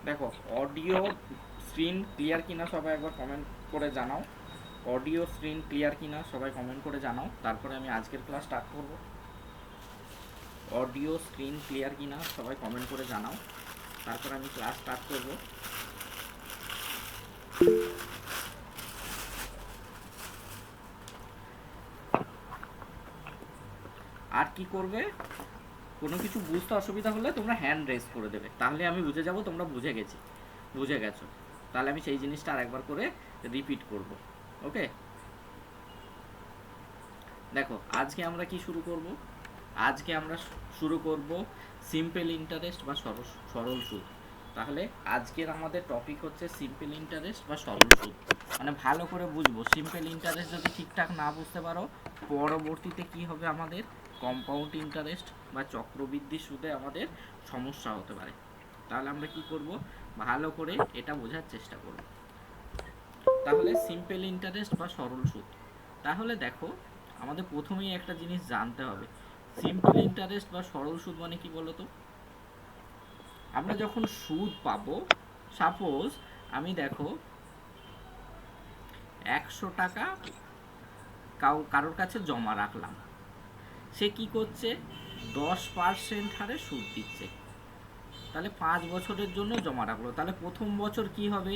দেখো audio screen clear কিনা সবাই একবার কমেন্ট করে জানাও। অডিও স্ক্রিন ক্লিয়ার কিনা সবাই কমেন্ট করে জানাও, তারপরে আমি আজকের ক্লাস স্টার্ট করব। অডিও স্ক্রিন ক্লিয়ার কিনা সবাই কমেন্ট করে জানাও, তারপরে আমি ক্লাস স্টার্ট করব। আর কি করবে, কোনো কিছু বুঝতে অসুবিধা হলে তোমরা হ্যান্ড রেজ করে দেবে, তাহলে আমি বুঝে যাব তোমরা বুঝে গেছো। তাহলে আমি সেই জিনিসটা আর একবার করে রিপিট করব। ওকে, দেখো আজকে আমরা কি শুরু করব। আজকে আমরা শুরু করব সিম্পল ইন্টারেস্ট বা সরল সুদ। তাহলে আজকের আমাদের টপিক হচ্ছে সিম্পল ইন্টারেস্ট বা সরল সুদ। মানে ভালো করে বুঝবো, সিম্পল ইন্টারেস্ট যদি ঠিকঠাক না বুঝতে পারো পরবর্তীতে কি হবে, আমাদের কম্পাউন্ড ইন্টারেস্ট বা চক্রবৃদ্ধি সুদে আমাদের সমস্যা হতে পারে। তাহলে আমরা কি করব, ভালো করে এটা বোঝার চেষ্টা করব। তাহলে সিম্পল ইন্টারেস্ট বা সরল সুদ, তাহলে দেখো আমাদের প্রথমেই একটা জিনিস জানতে হবে, সিম্পল ইন্টারেস্ট বা সরল সুদ মানে কি বলতো। আমরা যখন সুদ পাবো, সাপোজ আমি দেখো 100 টাকা কারোর কাছে জমা রাখলাম, সে কি করছে 10% হারে সুদ দিচ্ছে। তাহলে 5 বছরের জন্য জমা রাখলো, তাহলে প্রথম বছর কি হবে,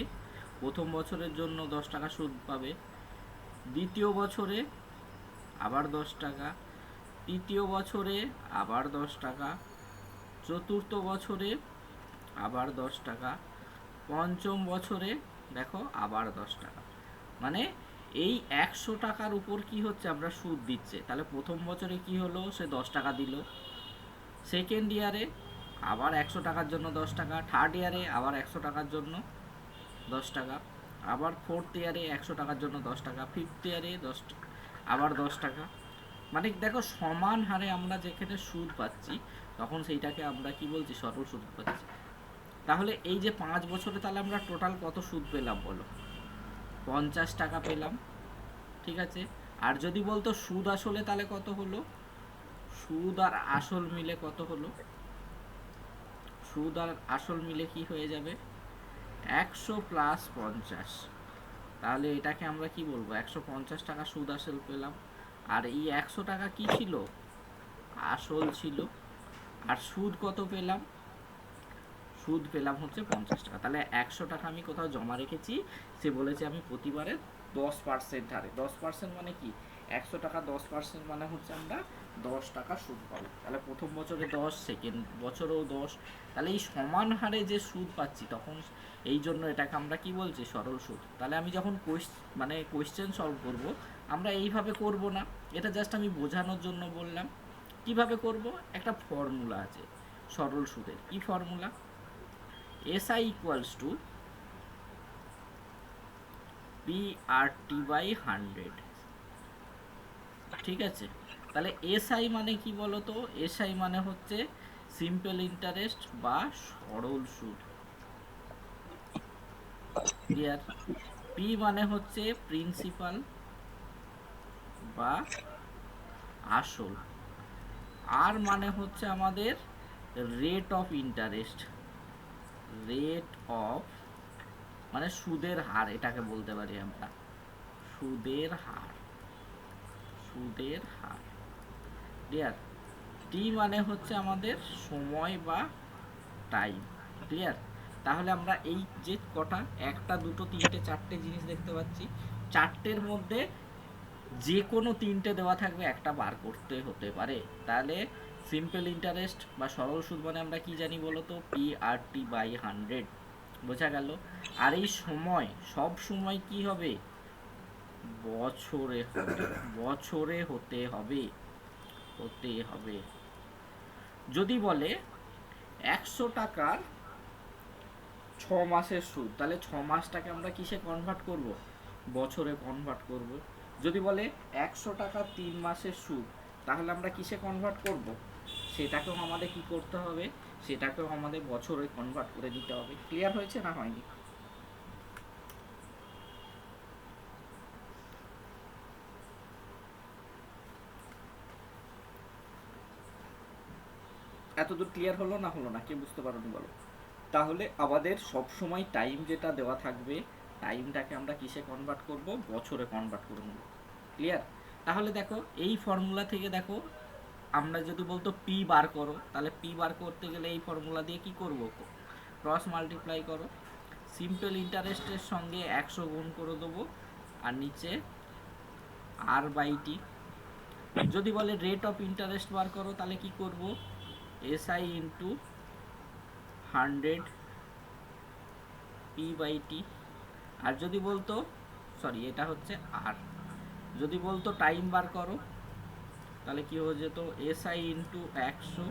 প্রথম বছরের জন্য 10 টাকা সুদ পাবে, দ্বিতীয় বছরে আবার 10 টাকা, তৃতীয় বছরে আবার 10 টাকা, চতুর্থ বছরে আবার 10 টাকা, পঞ্চম বছরে দেখো আবার 10 টাকা। মানে এই 100 টাকার উপর কি হচ্ছে, আমরা সুদ দিচ্ছে। তাহলে প্রথম বছরে কি হলো, সে 10 টাকা দিল, সেকেন্ড ইয়ারে আবার 100 টাকার জন্য 10 টাকা, থার্ড ইয়ারে আবার 100 টাকার জন্য 10 টাকা, আবার ফোর্থ ইয়ারে 100 টাকার জন্য 10 টাকা, ফিফথ ইয়ারে আবার 10 টাকা। মানে দেখো সমান হারে আমরা যেখানে সুদ পাচ্ছি তখন সেইটাকে আমরা কি বলছি, সরল সুদ পাচ্ছি। তাহলে এই যে 5 বছরে তাহলে আমরা টোটাল কত সুদ পেলাম বলো, 50 টাকা পেলাম। ঠিক আছে, আর যদি বলতো সুদ আসলে তাহলে কত হলো, সুদ আর আসল মিলে কত হলো, সুদ আর আসল মিলে কি হয়ে যাবে 100 প্লাস 50। তাহলে এটাকে আমরা কি বলবো, 150 টাকা সুদ আসল পেলাম। আর এই 100 টাকা কি ছিল, আসল ছিল। আর সুদ কত পেলাম, সুদ পেলাম হচ্ছে 50 টাকা। তাহলে 100 টাকা আমি কোথাও জমা রেখেছি, সে বলেছে আমি প্রতিবারে 10% হারে, 10% মানে কি, 100 টাকা 10% মানে হচ্ছে আমরা 10 টাকা সুদ পাবো। তাহলে প্রথম বছরে 10, সেকেন্ড বছরেও 10। তাহলে এই সমান হারে যে সুদ পাচ্ছি তখন এই জন্য এটাকে আমরা কি বলছি, সরল সুদ। তাহলে আমি যখন কোয়েশ্চেন সলভ করব, আমরা এইভাবে করব না, এটা জাস্ট আমি বোঝানোর জন্য বললাম। কিভাবে করব, একটা ফর্মুলা আছে সরল সুদের। কি formula, SI equals to PRT/100। ঠিক আছে, তাহলে SI মানে কি বলতো, SI মানে হচ্ছে সিম্পল ইন্টারেস্ট বা সরল সুদ। ক্লিয়ার, P মানে হচ্ছে প্রিন্সিপাল বা আসল, আর মানে হচ্ছে আমাদের rate of interest, rate of মানে সুদের হার, এটাকে বলতে পারি আমরা সুদের হার, সুদের হার। ক্লিয়ার, টি মানে হচ্ছে আমাদের সময় বা টাইম। ক্লিয়ার, তাহলে আমরা এই যে কটা, একটা দুটো তিনটে চারটে জিনিস দেখতে পাচ্ছি, চারটের মধ্যে যে কোনো তিনটে দেওয়া থাকবে, একটা বার করতে হতে পারে। তাহলে সিম্পল ইন্টারেস্ট বা সরল সুদ মানে আমরা কি জানি বলতো, PRT/100। বোঝা গেল। আর এই সময় সব সময় কি হবে, বছরে হবে, বছরে হতে হবে, হতে হবে। যদি বলে 100 টাকার 6 মাসের সুদ, তাহলে 6 মাসটাকে আমরা কিসে কনভার্ট করব, বছরে কনভার্ট করব। যদি বলে 100 টাকা 3 মাসের সুদ, তাহলে আমরা কিসে কনভার্ট করব, সেটাকেও আমাদের কি করতে হবে, সেটাকেও আমাদের বছরে কনভার্ট করে দিতে হবে। ক্লিয়ার হয়েছে না হয়নি, এতদূর ক্লিয়ার হলো না, হলো না, কে বুঝতে পারোনি বলো। তাহলে আমাদের সব সময় টাইম যেটা দেওয়া থাকবে, টাইমটাকে আমরা কিসে কনভার্ট করব, বছরে কনভার্ট করে নেব। ক্লিয়ার? তাহলে দেখো এই ফর্মুলা থেকে দেখো, আমরা যদি বলতো পি বার করো, তাহলে পি বার করতে গেলে এই ফর্মুলা দিয়ে কি করব, ক্রস মাল্টিপ্লাই করো, সিম্পল ইন্টারেস্টের সঙ্গে 100 গুণ করে দেবো, আর নিচে আর বাই টি। যদি বলে রেট অফ ইন্টারেস্ট বার করো, তাহলে কি করব, SI into 100 P by T. আর যদি বলতো, সরি এটা হচ্ছে আর, যদি বলতো টাইম বার করো, তাহলে কি হয়ে যেত, এসআই ইন্টু 100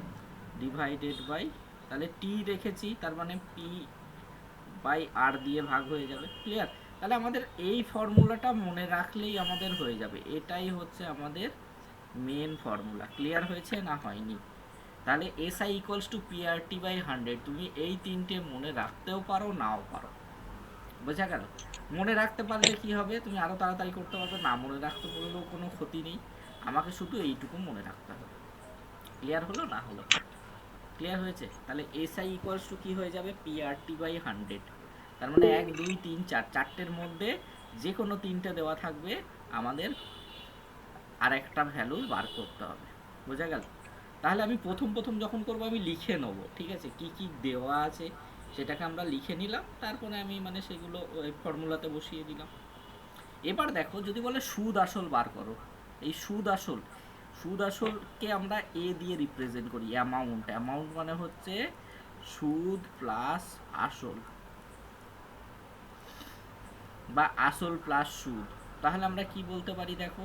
ডিভাইডেড বাই, তাহলে টি রেখেছি তার মানে পি বাই আর দিয়ে ভাগ হয়ে যাবে। ক্লিয়ার? তাহলে আমাদের এই ফর্মুলাটা মনে রাখলেই আমাদের হয়ে যাবে, এটাই হচ্ছে আমাদের মেন ফর্মুলা। ক্লিয়ার হয়েছে না হয়নি? তাহলে SI equals to PRT by 100, তুমি এই তিনটে মনে রাখতেও পারো নাও পারো। বোঝা গেল? মনে রাখতে পারলে কি হবে, তুমি আরও তাড়াতাড়ি করতে পারবে, না মনে রাখতে পারলেও কোনো ক্ষতি নেই, আমাকে শুধু এইটুকু মনে রাখতে হবে। ক্লিয়ার হলো না হলো? ক্লিয়ার হয়েছে? তাহলে এসআই ইকুয়ালস টু কী হয়ে যাবে, পিআরটি বাই 100। তার মানে 1 2 3 4, চারটের মধ্যে যে কোনো তিনটে দেওয়া থাকবে, আমাদের আর একটা ভ্যালু বার করতে হবে। বোঝা গেল? তাহলে আমি প্রথম যখন করবো আমি লিখে নেব, ঠিক আছে, কি কি দেওয়া আছে সেটাকে আমরা লিখে নিলাম, তারপরে আমি মানে সেগুলো ওই ফর্মুলাতে বসিয়ে দিলাম। এবার দেখো যদি বলে সুদ আসল বার করো, এই সুদ আসলকে আমরা এ দিয়ে রিপ্রেজেন্ট করি, অ্যামাউন্ট মানে হচ্ছে সুদ প্লাস আসল বা আসল প্লাস সুদ। তাহলে আমরা কি বলতে পারি, দেখো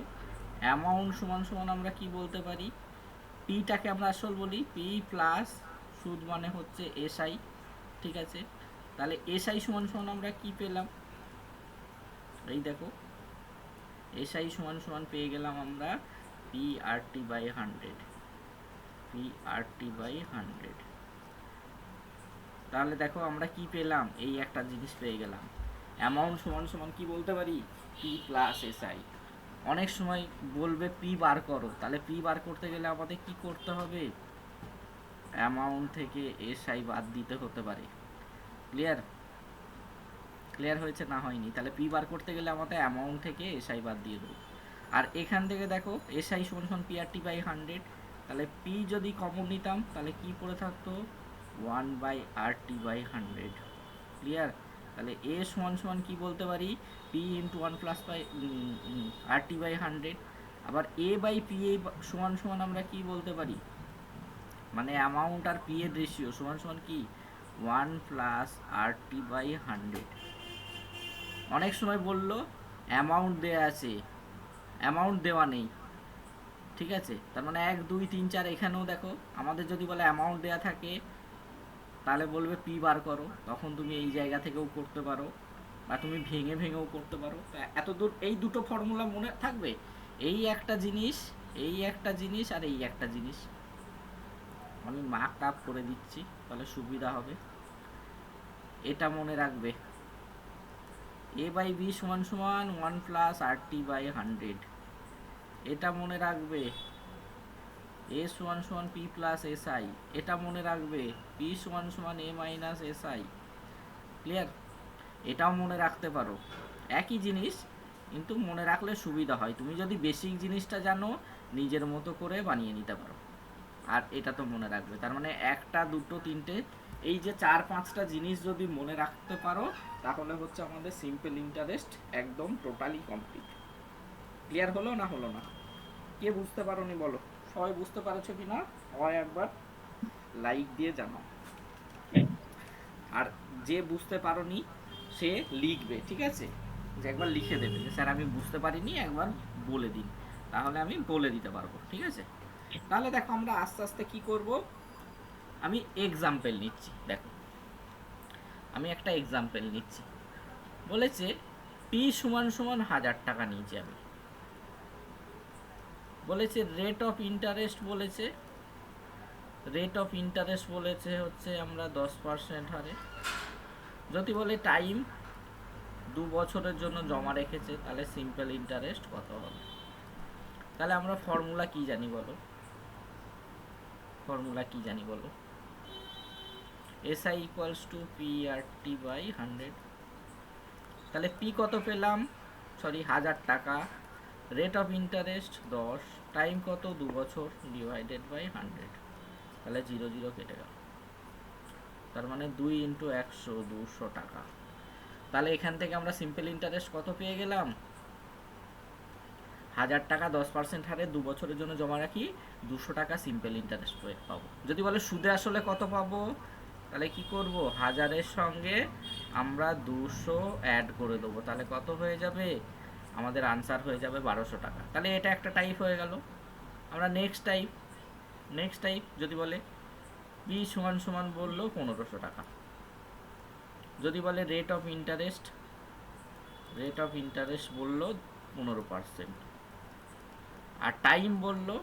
অ্যামাউন্ট সমান সমান আমরা কি বলতে পারি, পিটাকে আমরা আসল বলি, পি প্লাস সুদ মানে হচ্ছে এসআই। ঠিক আছে? তাহলে এসআই সমান সমান আমরা কি পেলাম, এই দেখো এসআই সমান সমান পেয়ে গেলাম আমরা পিআরটি বাই 100, পিআরটি বাই 100। তাহলে দেখো আমরা কি পেলাম, এই একটা জিনিস পেয়ে গেলাম, অ্যামাউন্ট সমান সমান কি বলতে পারি, পি প্লাস এসআই। অনেক সময় বলবে পি বার করো, তাহলে পি বার করতে গেলে আমাদের কি করতে হবে, অ্যামাউন্ট থেকে এসআই বাদ দিতে হতে পারে। ক্লিয়ার? ক্লিয়ার হয়েছে না হয়নি? তাহলে পি বার করতে গেলে আমাদের অ্যামাউন্ট থেকে এসআই বাদ দিয়ে দেবো। আর এখান থেকে দেখো এসআই সমান সমান পিআরটি বাই 100, তাহলে পি যদি কমন নিতাম তাহলে কি পড়ে থাকতো, 1 বাই আরটি বাই 100। ক্লিয়ার? তাহলে এ সমান সমান কি বলতে পারি, P into 1 plus by RT by 100। আবার এ বাই পি এ সমান সমান আমরা কি বলতে পারি, মানে অ্যামাউন্ট আর পি এর রেশিও সমান সমান কি, 1 প্লাস আরটি বাই 100। অনেক সময় বললো অ্যামাউন্ট দেওয়া আছে, অ্যামাউন্ট দেওয়া নেই, ঠিক আছে, তার মানে 1 2 3 4, এখানেও দেখো আমাদের যদি বলে অ্যামাউন্ট দেওয়া থাকে তাহলে বলবে পি বার করো, তখন তুমি এই জায়গা থেকেও করতে পারো বা তুমি ভেঙেও করতে পারো। এত দূর এই দুটো ফর্মুলা মনে থাকবে, এই একটা জিনিস, এই একটা জিনিস আর এই একটা জিনিস, আমি মার্ক আপ করে দিচ্ছি তাহলে সুবিধা হবে। এটা মনে রাখবে, এ বাই বি সমান সমান 1 প্লাস আরটি বাই 100। এটা মনে রাখবে, এ সমান সমান পি প্লাস এসআই। এটা মনে রাখবে, পি সমান সমান এ মাইনাস এসআই। ক্লিয়ার? এটাও মনে রাখতে পারো, একই জিনিস কিন্তু মনে রাখলে সুবিধা হয়। তুমি যদি বেসিক জিনিসটা জানো নিজের মতো করে বানিয়ে নিতে পারো। আর এটা তো মনে রাখবে, তার মানে একটা দুটো তিনটে, এই যে 4-5টা জিনিস যদি মনে রাখতে পারো তাহলে হচ্ছে আমাদের সিম্পল ইন্টারেস্ট একদম টোটালি কমপ্লিট। ক্লিয়ার হলো না হলো না? কে বুঝতে পারোনি বলো, সবাই বুঝতে পারছো কি না হয় একবার লাইক দিয়ে জানাও। আর যে বুঝতে পারোনি সে লিখবে, ঠিক আছে, যে একবার লিখে দেবে যে স্যার আমি বুঝতে পারিনি, একবার বলে দিন, তাহলে আমি বলে দিতে পারবো। ঠিক আছে? তাহলে দেখো আমরা আস্তে আস্তে কি করব, আমি এক্সাম্পল নিচ্ছি। দেখো আমি একটা এক্সাম্পল নিচ্ছি, বলেছে পি সমান সমান 1000 টাকা নিয়েছি আমি, বলেছে রেট অফ ইন্টারেস্ট, বলেছে রেট অফ ইন্টারেস্ট বলেছে হচ্ছে আমরা 10% হারে। যদি বলে টাইম 2 বছরের জন্য জমা রেখেছে, তাহলে সিম্পল ইন্টারেস্ট কত হবে। তাহলে আমরা ফর্মুলা কি জানি বলো, ফর্মুলা কি জানি বলো, SI equals to P R T by 100। তাহলে পি কত পেলাম, সরি 1000 টাকা, রেট অফ ইন্টারেস্ট 10, টাইম কত 2 বছর, ডিভাইডেড বাই 100। তাহলে 0 0 কেটে গেল, তার মানে 2 ইন্টু 100 200 টাকা। তাহলে এখান থেকে আমরা সিম্পল ইন্টারেস্ট কত পেয়ে গেলাম, 1000 টাকা 10% হারে 2 বছরের জন্য জমা রাখি, 200 টাকা সিম্পল ইন্টারেস্ট পাবো। যদি বলে সুদে আসলে কত পাবো, তাহলে কি করব, 1000-এর সঙ্গে আমরা 200 অ্যাড করে দেবো, তাহলে কত হয়ে যাবে, আমাদের আনসার হয়ে যাবে 1200 টাকা। তাহলে এটা একটা টাইপ হয়ে গেল। আমরা নেক্সট টাইপ যদি বলে বি সমান সমান বললো 1500 টাকা। যদি বলে রেট অফ ইন্টারেস্ট বললো 15%, আর টাইম বললো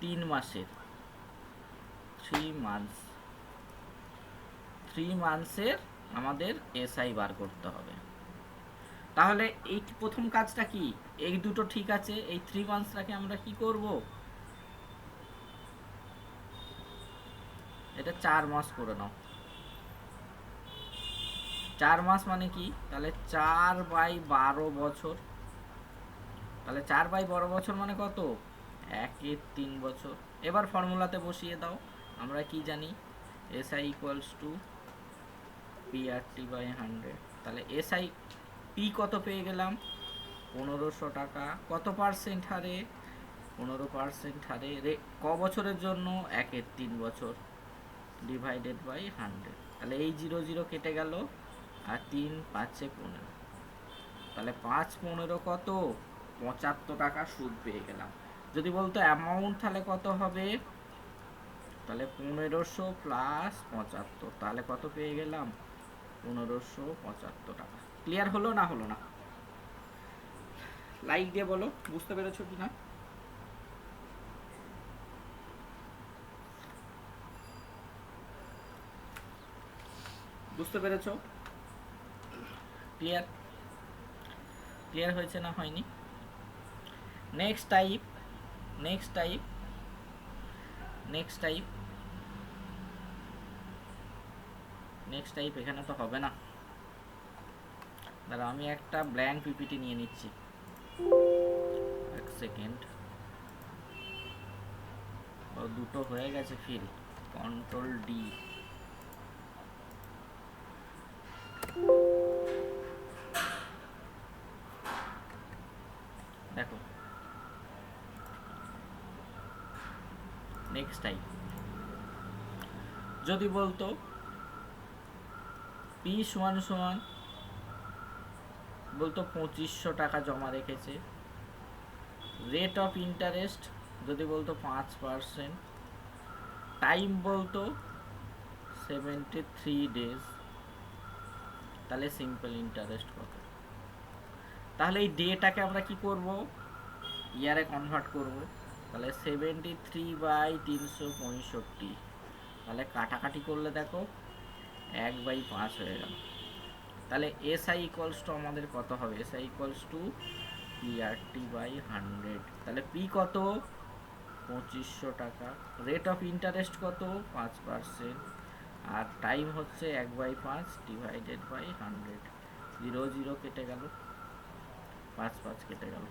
3 মাসের, 3 মান্থসের আমাদের এসআই বার করতে হবে। তাহলে এই প্রথম কাজটা কি, এই দুটো ঠিক আছে, এই 3 মান্থসটাকে আমরা কি করব, এটা 4 মাস করে নাও। 4 মাস মানে কি, তাহলে 4/12 বছর, তাহলে 4/12 বছর মানে কত, 1/3 বছর। এবার ফর্মুলাতে বসিয়ে দাও, আমরা কি জানি, SI equals to PRT by 100। তাহলে এসআই পি কত পেয়ে গেলাম, 1500 টাকা, কত পার্সেন্ট হারে, 15% হারে, ক বছরের জন্য, 1/3 বছর, ডিভাইডেড বাই 100। তাহলে এই 0 0 কেটে গেল, আর 3 5 15, তাহলে 5 15 কত, 75 টাকা সুদ পেয়ে গেলাম। যদি বলতো অ্যামাউন্ট তাহলে কত হবে, তাহলে 1500 প্লাস 75, তাহলে কত পেয়ে গেলাম, 1575 টাকা। ক্লিয়ার হলো না হলো না, লাইক দিয়ে বলো বুঝতে পেরেছো কি না। বুঝতে পেরেছো, ক্লিয়ার হয়েছে না হয়নি। নেক্সট টাইপ এখানে তো হবে না, দাঁড়া আমি একটা ব্ল্যাঙ্ক পিপিটি নিয়ে নিচ্ছি, এক সেকেন্ড। দুটো হয়ে গেছে ফিল, কন্ট্রোল ডি। দেখো নেক্সট টাইপ, যদি বলতো পি সমান সমান বলতো 2500 টাকা জমা রেখেছে, রেট অফ ইন্টারেস্ট যদি বলতো 5%, টাইম বলতো 73 ডেজ, তাহলে সিম্পল ইন্টারেস্ট কত। তাহলে এই ডেটাকে আমরা কি করব, ইয়ারে কনভার্ট করব। তাহলে 73/365, তাহলে কাটাকাটি করলে দেখো 1/5 হয়ে গেল। তাহলে এসআই ইকুয়ালস টু আমাদের কত হবে, SI equals to PRT by 100। তাহলে পি কত, 2500 টাকা, রেট অফ ইন্টারেস্ট কত 5%, আর টাইম হচ্ছে 1/5 ডিভাইডেড বাই 100। 0 0 কেটে গেল, 5 5 কেটে গেল।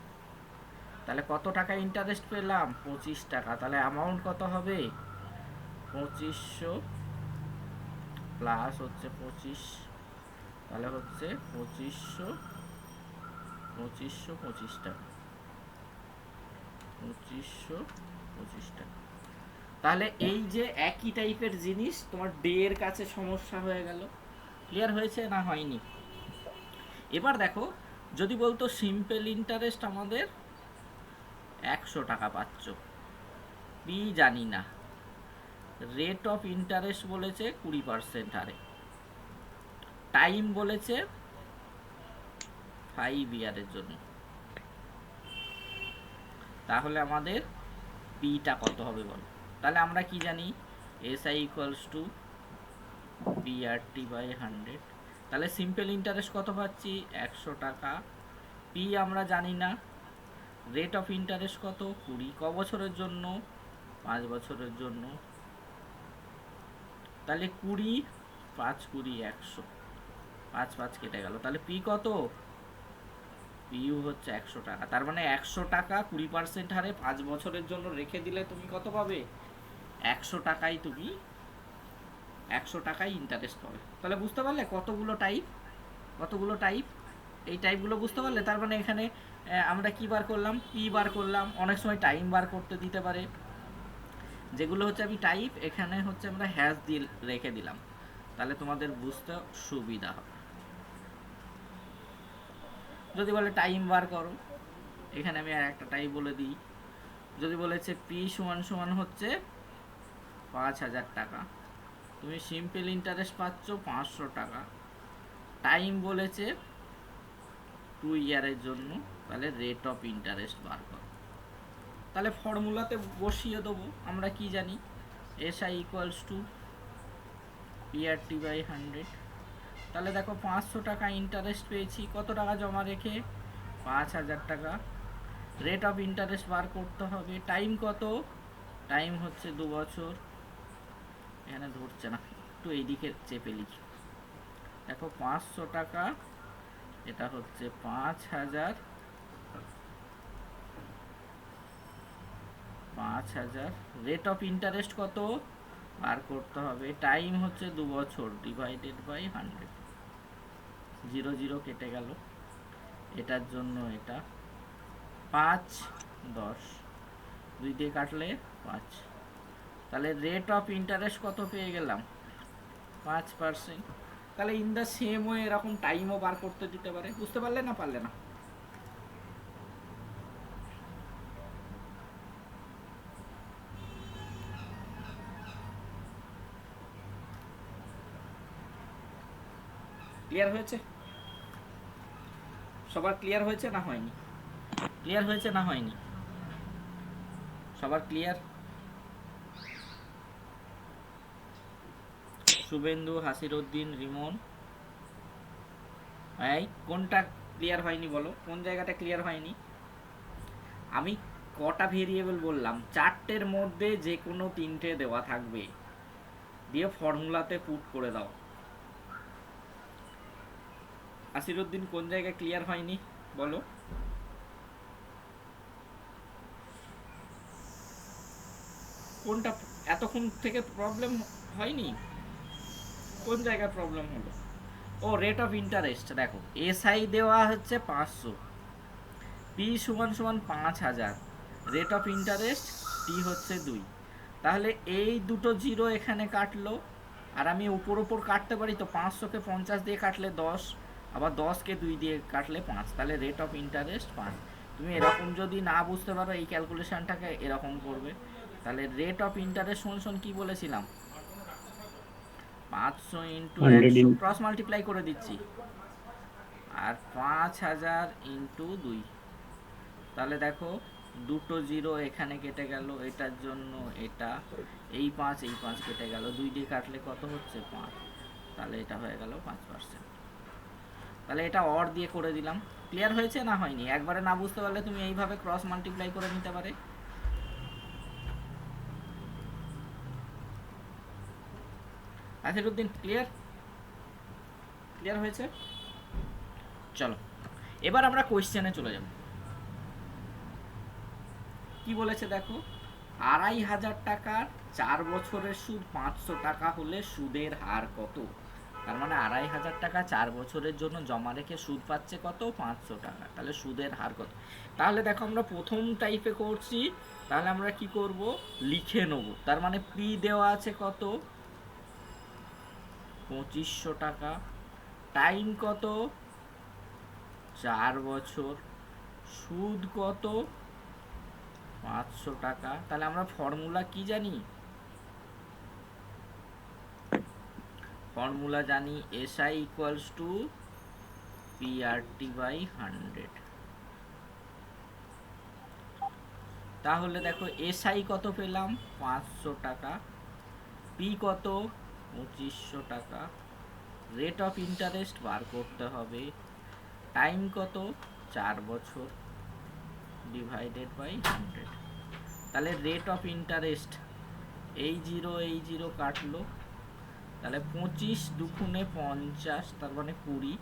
তাহলে কত টাকা ইন্টারেস্ট পেলাম, 25 টাকা। তাহলে অ্যামাউন্ট কত হবে, 2500 প্লাস হচ্ছে 25, তাহলে হচ্ছে 2500 25 টাকা, 2525 টাকা। তাহলে এই যে একই টাইপের জিনিস তোমার ডে এর কাছে সমস্যা হয়ে গেল। ক্লিয়ার হয়েছে না হয়নি। এবার দেখো যদি বলতো সিম্পল ইন্টারেস্ট আমাদের 100 টাকা পাচ্ছ, পি জানি না, রেট অফ ইন্টারেস্ট বলেছে 20% হারে, টাইম বলেছে 5 ইয়ারের জন্য, তাহলে আমাদের পিটা কত হবে বলো। তাহলে আমরা কি জানি, SI equals to PRT by 100। তাহলে সিম্পল ইন্টারেস্ট কত পাচ্ছি, 100 টাকা, পি আমরা জানি না, রেট অফ ইন্টারেস্ট কত 20, ক বছরের জন্য 5 বছরের জন্য। তাহলে 20, 5 20 100, 5 5 কেটে গেল। তাহলে পি কত, পিইউ হচ্ছে 100 টাকা। তার মানে 100 টাকা 20% হারে 5 বছরের জন্য রেখে দিলে তুমি কত পাবে, 100 টাকাই তুমি 100 টাকাই ইন্টারেস্ট পাবে। তাহলে বুঝতে পারলে কতগুলো টাইপ, কতগুলো টাইপ, এই টাইপগুলো বুঝতে পারলে। তার মানে এখানে আমরা কি বার করলাম, পি বার করলাম, অনেক সময় টাইম বার করতে দিতে পারে, যেগুলো হচ্ছে আমি টাইপ এখানে হচ্ছে আমরা হ্যাশ দিয়ে রেখে দিলাম, তাহলে তোমাদের বুঝতে সুবিধা হবে। যদি বলে টাইম বার করো, এখানে আমি আর একটা টাইপ বলে দিই। যদি বলেছে পি সমান সমান হচ্ছে 5000 টাকা, তুমি সিম্পল ইন্টারেস্ট পাচ্ছ 500 টাকা, টাইম বলেছে 2 ইয়ারের জন্য, তাহলে রেট অফ ইন্টারেস্ট বার করো। তাহলে ফর্মুলাতে বসিয়ে দেবো, আমরা কি জানি, SI equals to PRT by 100। তাহলে দেখো 500 টাকা ইন্টারেস্ট পেয়েছি, কত টাকা জমা রেখে, 5000 টাকা। রেট অফ ইন্টারেস্ট বার করতে হবে, টাইম কত, টাইম হচ্ছে 2 বছর, এখানে ধরছে না, একটু এইদিকে চেপে লিখি। দেখো 500 টাকা, এটা হচ্ছে 5000, 5000, রেট অফ ইন্টারেস্ট কত বার করতে হবে, টাইম হচ্ছে 2 বছর ডিভাইডেড বাই 100, 0 0 কেটে গেল, এটার জন্য এটা 5 10, 2 দিয়ে কাটলে 5, তাহলে রেট অফ ইন্টারেস্ট কত পেয়ে গেলাম, 5%। তাহলে ইন দ্য সেম ওয়ে এরকম টাইমও বার করতে দিতে পারে। বুঝতে পারলে না, পারলে না? ক্লিয়ার হয়েছে? সবার ক্লিয়ার হয়েছে না হয়নি? ক্লিয়ার হয়েছে না হয়নি? সবার ক্লিয়ার? শুভেন্দু, হাসিরউদ্দিন, রিমন, এই কোনটা ক্লিয়ার হয়নি বলো, কোন জায়গাটা ক্লিয়ার হয়নি? আমি কটা ভেরিয়েবল বললাম, 4টের মধ্যে যে কোনো 3টে দেওয়া থাকবে, দিয়ে ফর্মুলাতে পুট করে দাও। আসিরউদ্দিন কোন জায়গায় ক্লিয়ার হয়নি বলো? কোনটা এতক্ষণ থেকে প্রবলেম হয়নি, কোন জায়গায় প্রবলেম হলো? ও রেট অফ ইন্টারেস্ট, দেখো এসআই দেওয়া হচ্ছে 500, পি সমান সমান 5000, রেট অফ ইন্টারেস্ট টি হচ্ছে 2, তাহলে এই দুটো জিরো এখানে কাটলো, আর আমি উপর উপর কাটতে পারি তো, 500কে 50 দিয়ে কাটলে 10, আবার 10কে 2 দিয়ে কাটলে 5, তাহলে রেট অফ ইন্টারেস্ট 5। তুমি এরকম যদি না বুঝতে পারো এই ক্যালকুলেশনটাকে এরকম করবে। তাহলে রেট অফ ইন্টারেস্ট সমান কি বলেছিলাম, 500 ইন্টু 100 ক্রস মাল্টিপ্লাই করে দিচ্ছি, আর 5000 ইন্টু 2, তাহলে দেখো দুটো জিরো এখানে কেটে গেল, এটার জন্য এটা, এই 5 কেটে গেল, 2 দিয়ে কাটলে কত হচ্ছে 5, তাহলে এটা হয়ে গেল 5%। তাহলে এটা অর দিয়ে করে দিলাম। ক্লিয়ার হয়েছে না হয়নি? একবারে না বুঝতে পারলে তুমি এইভাবে ক্রস মাল্টিপ্লাই করে নিতে পারে। আসিরউদ্দিন ক্লিয়ার? ক্লিয়ার হয়েছে? চলো এবার আমরা কোয়েশ্চেনে চলে যাব। কি বলেছে দেখো, 2500 টাকার 4 বছরের সুদ 500 টাকা হলে সুদের হার কত? তার মানে 2500 টাকা 4 বছরের জন্য জমা রেখে সুদ পাচ্ছে কত, 500 টাকা, তাহলে সুদের হার কত? তাহলে দেখো আমরা প্রথম টাইপে করছি, তাহলে আমরা কি করব, লিখে নেব। তার মানে পি দেওয়া আছে কত, 2500 টাকা, টাইম কত, 4 বছর, সুদ কত, 500 টাকা। তাহলে আমরা ফর্মুলা কি জানি, ফর্মুলা জানি SI equals to PRT by 100। তাহলে দেখো এসআই কত পেলাম, 500 টাকা, পি কত, 2500 টাকা, রেট অফ ইন্টারেস্ট বার করতে হবে, টাইম কত, 4 বছর, ডিভাইডেড বাই 100। তাহলে রেট অফ ইন্টারেস্ট এই জিরো কাটলো, তাহলে 25 দুগুণে 50, তার মানে 20,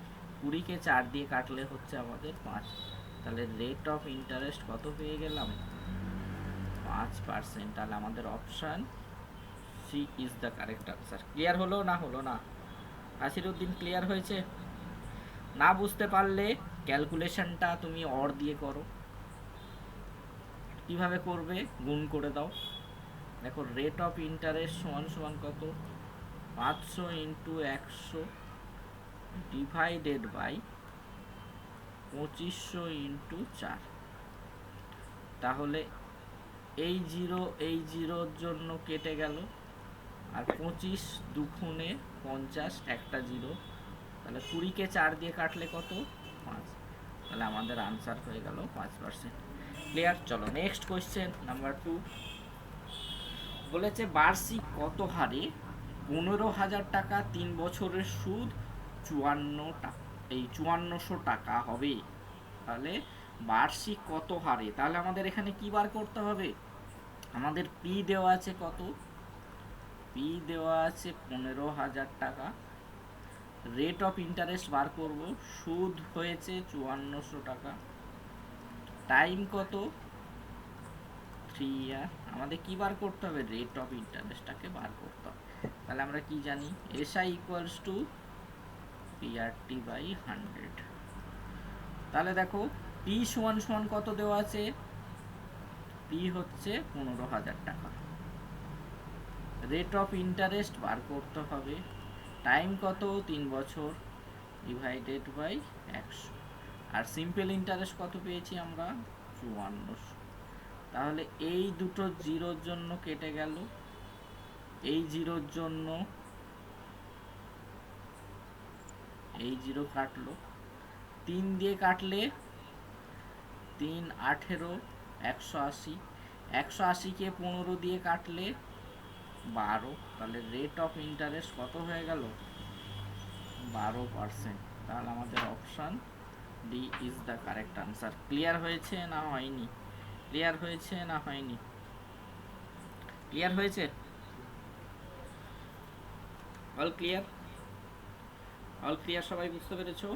20কে 4 দিয়ে কাটলে হচ্ছে আমাদের 5। তাহলে রেট অফ ইন্টারেস্ট কত পেয়ে গেলাম? 5%। তাহলে আমাদের option C is the correct answer. Clear হলো না হলো না? নাসিরউদ্দিন ক্লিয়ার হয়েছে? না বুঝতে পারলে ক্যালকুলেশনটা তুমি অর দিয়ে করো। কিভাবে করবে? গুণ করে দাও। দেখো রেট অফ ইন্টারেস্ট সমান সমান কত? 500 ইন্টু 100 ডিভাইডেড বাই 2500 ইন্টু 4। তাহলে এই জিরোর জন্য কেটে গেল, আর 25 দুগুণে 50, একটা জিরো, তাহলে 20কে 4 দিয়ে কাটলে কত? 5। তাহলে আমাদের আনসার হয়ে গেল 5%। ক্লিয়ার? চলো নেক্সট কোয়েশ্চেন নাম্বার 2। বলেছে বার্ষিক কত হারে 15,000 টাকা 3 বছরের সুদ 5400 টাকা হবে? তাহলে বার্ষিক কত হারে, তাহলে আমাদের এখানে কি বার করতে হবে? আমাদের পি দেওয়া আছে কত? পি দেওয়া আছে 15,000 টাকা। রেট অফ ইন্টারেস্ট বার করব, সুদ হয়েছে 5400 টাকা। টাইম কত? 3 ইয়ার। আমাদের কি বার করতে হবে? রেট অফ ইন্টারেস্টটাকে বার করতে হবে। তাহলে আমরা কি জানি? SI equals to PRT by 100। তাহলে দেখো পি সমান সমান কত দেওয়া আছে? পি হচ্ছে 15,000 টাকা। রেট অফ ইন্টারেস্ট বার করতে হবে, টাইম কত? 3 বছর, ডিভাইডেড বাই 100। আর সিম্পল ইন্টারেস্ট কত পেয়েছি আমরা? 5400। তাহলে এই দুটো জিরোর জন্য কেটে গেল, এই জিরোর জন্য এই জিরো কাটলো, 3 দিয়ে কাটলে 3 18, 180, 180কে 15 দিয়ে কাটলে 12। তাহলে রেট অফ ইন্টারেস্ট কত হয়ে গেল? 12%। তাহলে আমাদের option D is the correct answer. Clear হয়েছে না হয়নি? ক্লিয়ার হয়েছে না হয়নি? ক্লিয়ার হয়েছে? All clear? All clear? সবাই বুঝতে পেরেছো?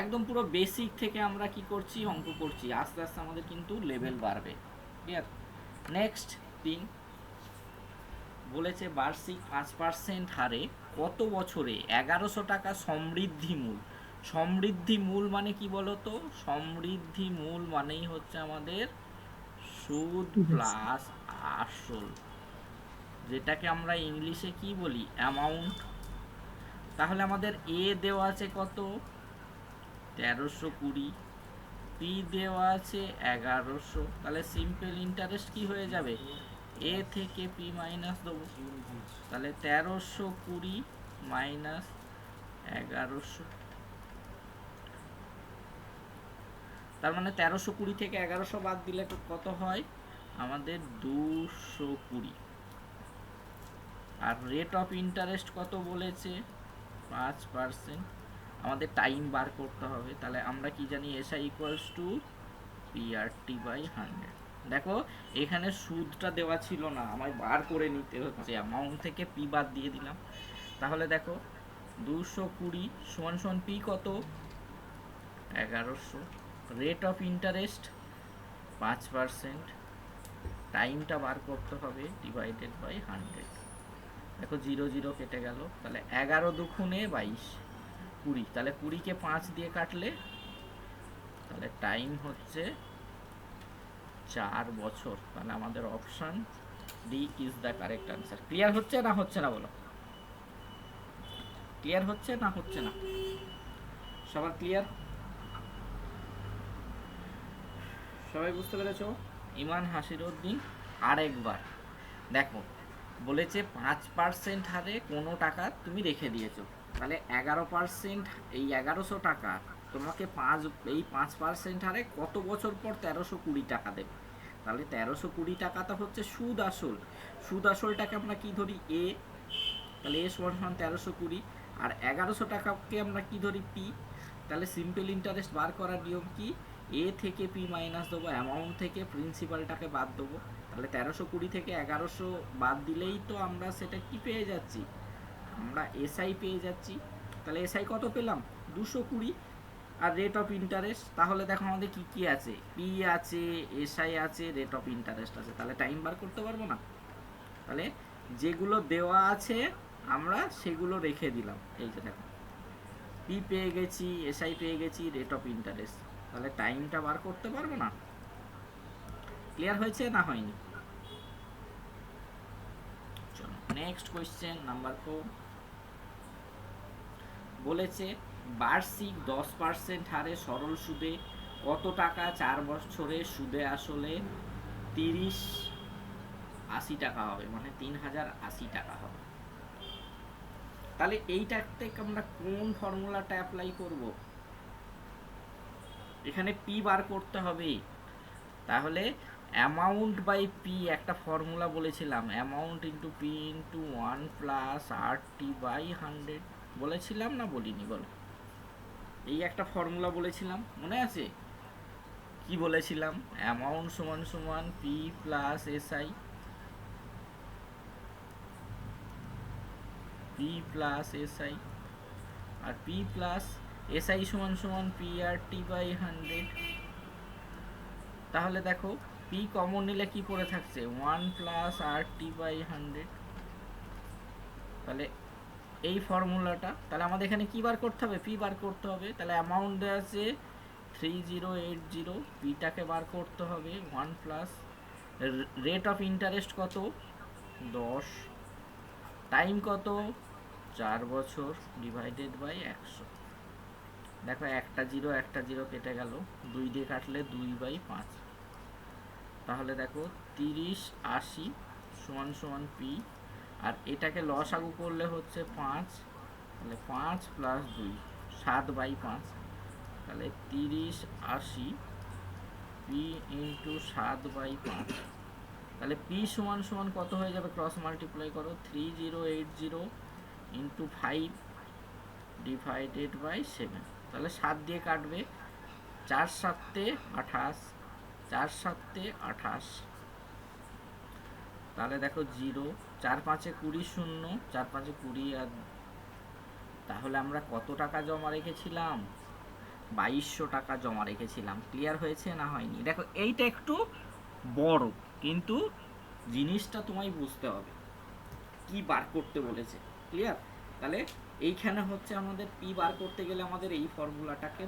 একদম পুরো বেসিক থেকে আমরা কি করছি? অঙ্ক করছি। আস্তে আস্তে আমাদের কিন্তু লেভেল বাড়বে। ক্লিয়ার? নেক্সট 3 বলেছে বার্ষিক 5% হারে কত বছরে 1100 টাকা সমৃদ্ধি মূল। সমৃদ্ধি মূল মানে কি বলতো? সমৃদ্ধি মূল মানেই হচ্ছে আমাদের সুদ প্লাস আসল, যেটাকে আমরা ইংলিশে কি বলি? অ্যামাউন্ট। তাহলে আমাদের এ দেওয়া আছে কত? 1320, পি দেওয়া আছে 1100। তাহলে সিম্পল ইন্টারেস্ট কি হয়ে যাবে? এ থেকে পি মাইনাস দেবো, তাহলে 1320 মাইনাস 1100। তার মানে 1320 থেকে 1100 বাদ দিলে কত হয়? আমাদের 220। আর রেট অফ ইন্টারেস্ট কত বলেছে? 5%। আমাদের টাইম বার করতে হবে। তাহলে আমরা কি জানি? SI equals to PRT by 100। দেখো এখানে সুদটা দেওয়া ছিল না, আমায় বার করে নিতে হচ্ছে। অ্যামাউন্ট থেকে পি বাদ দিয়ে দিলাম। তাহলে দেখো 220 সমান সমান পি কত? 1100। রেট অফ ইন্টারেস্ট 5%, টাইমটা বার করতে হবে, ডিভাইডেড বাই 100। দেখো 0 কেটে গেল, তাহলে 11 দুগুণে 22, 20। তাহলে 20কে 5 দিয়ে কাটলে তাহলে টাইম হচ্ছে 4 বছর। তাহলে আমাদের option D is the correct answer. Clear হচ্ছে না হচ্ছে না বলো? ক্লিয়ার হচ্ছে না হচ্ছে না? সবার ক্লিয়ার? সবাই বুঝতে পেরেছো? ইমান হাসিরউদ্দিন আরেকবার দেখো বলেছে 5% হারে কোনো টাকা তুমি রেখে দিয়েছো, তাহলে 11%, এই 1100 টাকা তোমাকে এই 5% হারে কত বছর পর 1320 টাকা দেবে? তাহলে 1320 টাকাটা হচ্ছে সুদ আসল। সুদ আসলটাকে আমরা কি ধরি? এ। তাহলে এ সমান 1320। আর 1100 টাকাকে আমরা কি ধরি? পি। তাহলে সিম্পল ইন্টারেস্ট বার করার নিয়ম কি? এ থেকে পি মাইনাস দেবো, অ্যামাউন্ট থেকে প্রিন্সিপালটাকে বাদ দেবো। তাহলে 1320 থেকে 1100 বাদ দিলেই তো আমরা সেটা কি পেয়ে যাচ্ছি, আমরা এসআই পেয়ে যাচ্ছি। তাহলে এসআই কত পেলাম, 220। আর রেট অফ ইন্টারেস্ট, তাহলে দেখো আমাদের কি কি আছে, পি আছে, এসআই আছে, রেট অফ ইন্টারেস্ট আছে। তাহলে টাইম বার করতে পারবো না। তাহলে যেগুলো দেওয়া আছে আমরা সেগুলো রেখে দিলাম। এই যে দেখো, পি পেয়ে গেছি, এসআই পেয়ে গেছি, রেট অফ ইন্টারেস্ট। তাহলে টাইমটা বার করতে পারবো না। ক্লিয়ার হয়েছে না হয়নি? চলো নেক্সট কোয়েশ্চেন নাম্বার 4। বলেছে বার্ষিক 10% হারে সরল সুদে কত টাকা 4 বছরে সুদে আসলে 3080 টাকা হবে, মানে 3080 টাকা হবে। তাহলে এইটাতে আমরা কোন ফর্মুলাটা অ্যাপ্লাই করব, এখানে পি বার করতে হবে। তাহলে অ্যামাউন্ট বাই পি একটা ফর্মুলা বলেছিলাম, amount into P into 1 plus RT by 100 বলেছিলাম না বলিনি বলো? এই একটা ফর্মুলা বলেছিলাম, মনে আছে? কি বলেছিলাম, অ্যামাউন্ট সমান সমান P plus SI, P plus SI, আর পি প্লাস এসআই সমান সমান PRT বাই 100। তাহলে দেখো পি কমন নিলে কি পড়ে থাকছে, 1 প্লাস RT বাই 100। তাহলে এই ফর্মুলাটা, তাহলে আমাদের এখানে কি বার করতে হবে, পি বার করতে হবে। তাহলে অ্যামাউন্ট দেওয়া আছে 3080, পিটাকে বার করতে হবে 1 প্লাস, রেট অফ ইন্টারেস্ট কত 10, টাইম কত 4 বছর, ডিভাইডেড বাই 100। দেখো একটা জিরো কেটে গেল, 2 দিয়ে কাটলে 2/5। তাহলে দেখো 3080 সমান সমান পি, আর এটাকে লসাগু করলে হচ্ছে 5, তাহলে 5 প্লাস 2 7/5। তাহলে 3080 পি ইন্টু 7/5। তাহলে পি সমান সমান কত হয়ে যাবে, ক্রস মাল্টিপ্লাই করো, 3080 ইন্টু 5 ডিভাইডেড বাই 7। তাহলে 7 দিয়ে কাটবে, 4 7 28, 4 7 28। তাহলে দেখো 0, 4 5 20, 0 4 5 20 আর, তাহলে আমরা কত টাকা জমা রেখেছিলাম, 2200 টাকা জমা রেখেছিলাম। ক্লিয়ার হয়েছে না হয়নি? দেখো এইটা একটু বড়, কিন্তু জিনিসটা তোমায় বুঝতে হবে কি বার করতে বলেছে। ক্লিয়ার? তাহলে এইখানে হচ্ছে আমাদের পি বার করতে গেলে আমাদের এই ফর্মুলাটাকে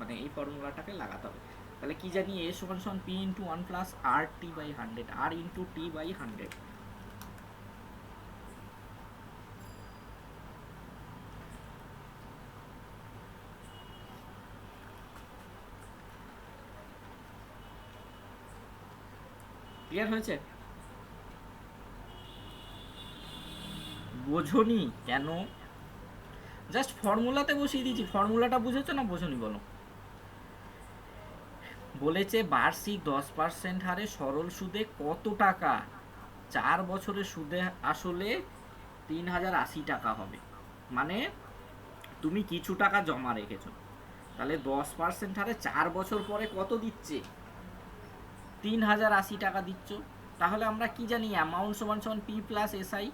মানে এই ফর্মুলাটাকে লাগাতে হবে। তাহলে কি জানি, এ সমান সমান P into 1 plus RT by 100, আর ইন্টু টি বাই 100। ক্লিয়ার হয়েছে? বোঝনি কেন? জাস্ট ফর্মুলাতে বসিয়ে দিয়েছি, ফর্মুলাটা বুঝেছো না বোঝনি বলো? বলেছে বার্ষিক 10% হারে সরল সুদে কত টাকা 4 বছরের সুদে আসলে 3080 টাকা হবে। মানে তুমি কিছু টাকা জমা রেখেছো, তাহলে 10% হারে 4 বছর পরে কত দিচ্ছে, 3080 টাকা দিচ্ছ। তাহলে আমরা কি জানি, অ্যামাউন্ট সমান সমান পি প্লাস এসআই,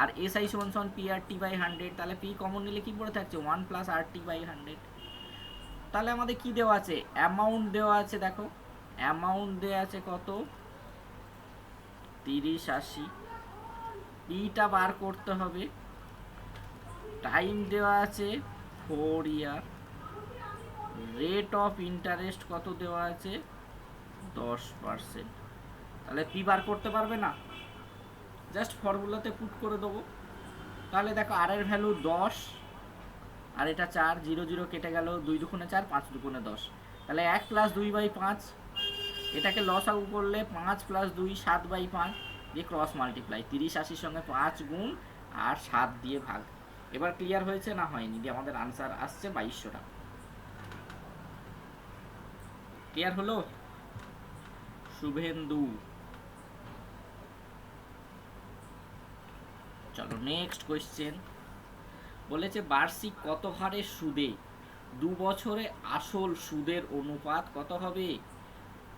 আর এসআই সমান সমান PRT বাই 100। তাহলে পি কমন নিলে কি পড়ে থাকছে, 1 প্লাস RT বাই 100। তাহলে আমাদের কি দেওয়া আছে, অ্যামাউন্ট দেওয়া আছে, দেখো অ্যামাউন্ট দেওয়া আছে কত 3080, পিটা বার করতে হবে, টাইম দেওয়া আছে 4 ইয়ার, রেট অফ ইন্টারেস্ট কত দেওয়া আছে 10%। তাহলে পি বার করতে পারবে না, জাস্ট ফর্মুলাতে পুট করে দেবো। তাহলে দেখো আর এর ভ্যালু 10, আর এটা 4, 0 0 কেটে গেল, 2 দুগুণে 4, 5 দুগুণে 10। তাহলে 1 প্লাস 2/5, এটাকে লসাগু করলে 5 প্লাস 2 7/5 দিয়ে ক্রস মাল্টিপ্লাই, 3080 সঙ্গে 5 গুণ আর 7 দিয়ে ভাগ। এবার ক্লিয়ার হয়েছে না হয়নি? দিয়ে আমাদের আনসার আসছে 2200 টাকা। ক্লিয়ার হলো? শুভেন্দু। চলো নেক্সট কোয়েশ্চেন। বলেছে বার্ষিক কত হারে সুদে 2 বছরে আসল সুদের অনুপাত কত হবে?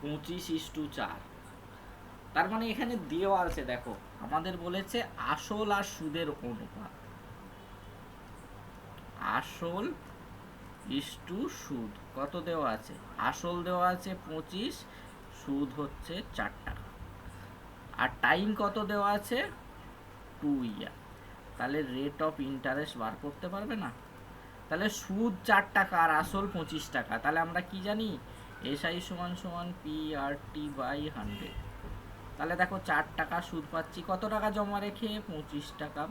25:4। তার মানে এখানে দেওয়া আছে, দেখো আমাদের বলেছে আসল আর সুদের অনুপাত, আসল ইস্টু সুদ কত দেওয়া আছে? আসল দেওয়া আছে 25, সুদ হচ্ছে 4 টাকা, আর টাইম কত দেওয়া আছে? 2 ইয়ার। তাহলে রেট অফ ইন্টারেস্ট বার করতে পারবে না? তাহলে সুদ 4 টাকা আর আসল 25 টাকা, তাহলে আমরা কি জানি? এসআই সমান সমান PRT/100। তাহলে দেখো 4 টাকা সুদ পাচ্ছি, কত টাকা জমা রেখে? 25 টাকা।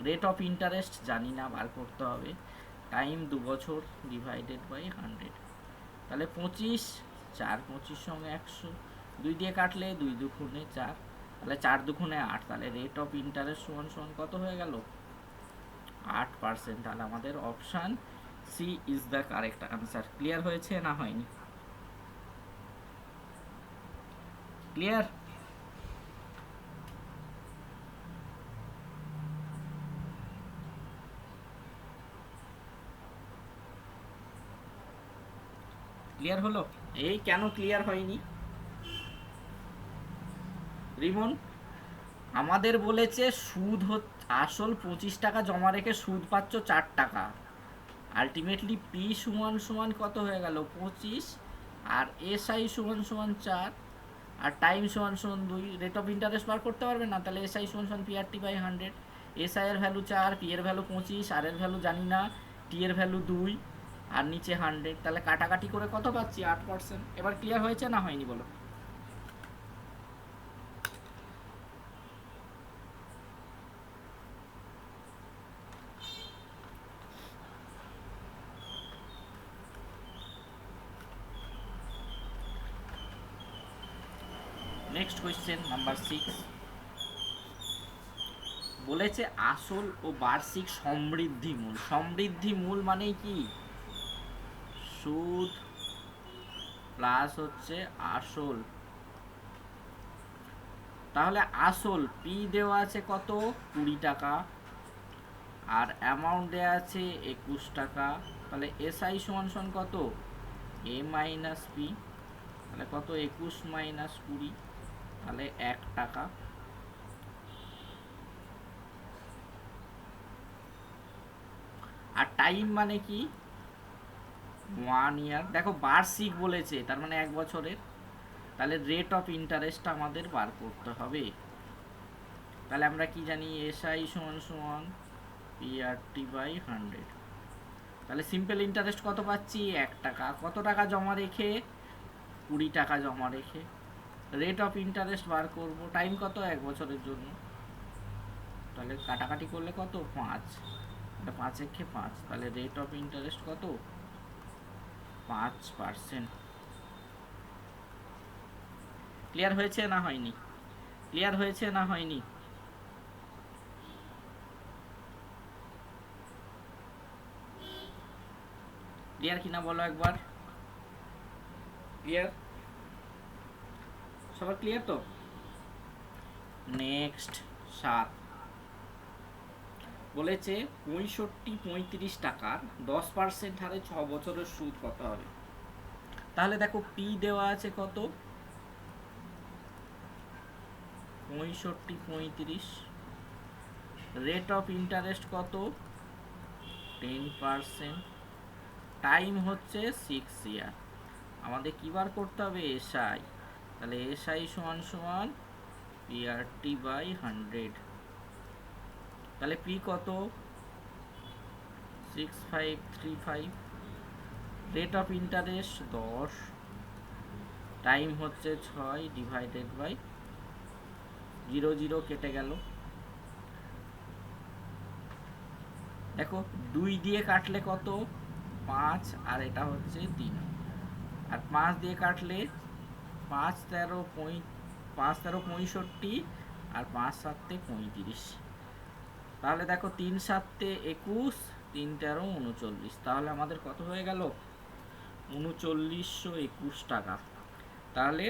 রেট অফ ইন্টারেস্ট জানি না, বার করতে হবে। টাইম 2 বছর /100। তাহলে 25, 4 25 সঙ্গে 100, 2 দিয়ে কাটলে 2 দুগুণে 4, তাহলে 4 দুগুণে 8। তাহলে রেট অফ ইন্টারেস্ট সমান সমান কত হয়ে গেল? 8%। তাহলে আমাদের option C is the correct answer. Clear হয়েছে না হয়নি? ক্লিয়ার? ক্লিয়ার হলো? এই কেন ক্লিয়ার হয়নি রিমন? আমাদের বলেছে সুদ আসল 25 টাকা জমা রেখে সুদ পাচ্ছ 4 টাকা, আলটিমেটলি পি সমান সমান কত হয়ে গেল? 25, আর এসআই সমান সমান 4, আর টাইম সমান সমান 2। রেট অফ ইন্টারেস্ট বার করতে পারবে না, তাহলে এসআই সমান সমান PRT/100। এসআই এর ভ্যালু 4, পি এর ভ্যালু 25, আর এর ভ্যালু জানি না, টি এর ভ্যালু 2, আর নিচে 100। তাহলে কাটাকাটি করে কত পাচ্ছি? 8%। এবার ক্লিয়ার হয়েছে না হয়নি বলো? নেক্সট কোয়েশ্চেন নাম্বার 6 বলেছে আসল ও বার্ষিক সমৃদ্ধি মূল। সমৃদ্ধি মূল মানে কি? সুদ প্লাস হচ্ছে আসল। তাহলে আসল পি দেওয়া আছে কত? 20 টাকা, আর অ্যামাউন্ট দেওয়া আছে 21 টাকা। তাহলে এসআই সমান সমান কত? এ মাইনাস পি। তাহলে কত? 21 মাইনাস 20, তাহলে 1 টাকা। আর টাইম মানে কি? 1 ইয়ার। দেখো বার্ষিক বলেছে, তার মানে 1 বছরের। তাহলে রেট অফ ইন্টারেস্টটা আমাদের বার করতে হবে। তাহলে আমরা কি জানি? এসআই সমান সমান PRT/100। তাহলে সিম্পল ইন্টারেস্ট কত পাচ্ছি? 1 টাকা। কত টাকা জমা রেখে? 20 টাকা জমা রেখে। রেট অফ ইন্টারেস্ট বার করব, টাইম কত? 1 বছরের জন্য। তাহলে কাটাকাটি করলে কত? 5, 5 একে 5। তাহলে রেট অফ ইন্টারেস্ট কত? 5%। ক্লিয়ার হয়েছে না হয়নি? ক্লিয়ার হয়েছে না হয়নি? ক্লিয়ার কিনা বলো একবার? ক্লিয়ার? সবার ক্লিয়ার তো? নেক্সট 7 বলেছে 65-35 টাকার 10% হারে 6 বছরের সুদ কত হবে? তাহলে দেখো পি দেওয়া আছে কত? 65-35। রেট অফ ইন্টারেস্ট কত? 10%। টাইম হচ্ছে 6 ইয়ার। আমাদের কি বার করতে হবে? এসআই। তাহলে এসআই সমান সমান PRT/100। তাহলে পি কত? 6535। রেট অফ ইন্টারেস্ট 10, টাইম হচ্ছে 6 ডিভাইডেড বাই 0 0 কেটে গেল। দেখো 2 দিয়ে কাটলে কত? 5, আর এটা হচ্ছে 3। আর 5 দিয়ে কাটলে 5 13 65, আর 5 7 35। তাহলে দেখো 3 7 21, 3 13 39। তাহলে আমাদের কত হয়ে গেল? 3921 টাকা। তাহলে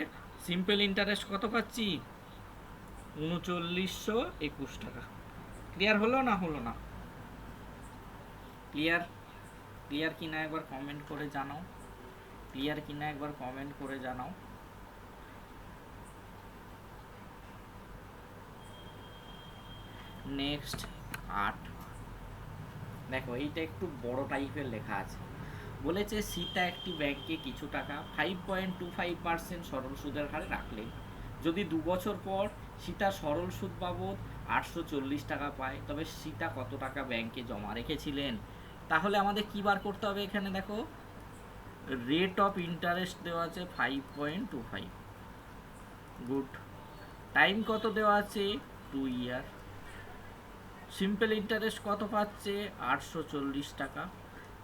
সিম্পল ইন্টারেস্ট কত পাচ্ছি? 3921 টাকা। ক্লিয়ার হলো না হলো না? ক্লিয়ার? ক্লিয়ার কিনা একবার কমেন্ট করে জানাও, ক্লিয়ার কিনা একবার কমেন্ট করে জানাও। নেক্সট 8, দেখো এইটা একটু বড় টাইপের লেখা আছে। বলেছে সীতা একটি ব্যাংকে কিছু টাকা 5.25% সরল সুদের হারে রাখলেন। যদি 2 বছর পর সীতা সরল সুদ বাবদ 840 টাকা পায়, তবে সীতা কত টাকা ব্যাংকে জমা রেখেছিলেন? তাহলে আমাদের কি বার করতে হবে? এখানে দেখো রেট অফ ইন্টারেস্ট দেওয়া আছে 5.25, গুড। টাইম কত দেওয়া আছে? 2 ইয়ার। সিম্পল ইন্টারেস্ট কত পাচ্ছে? 840 টাকা।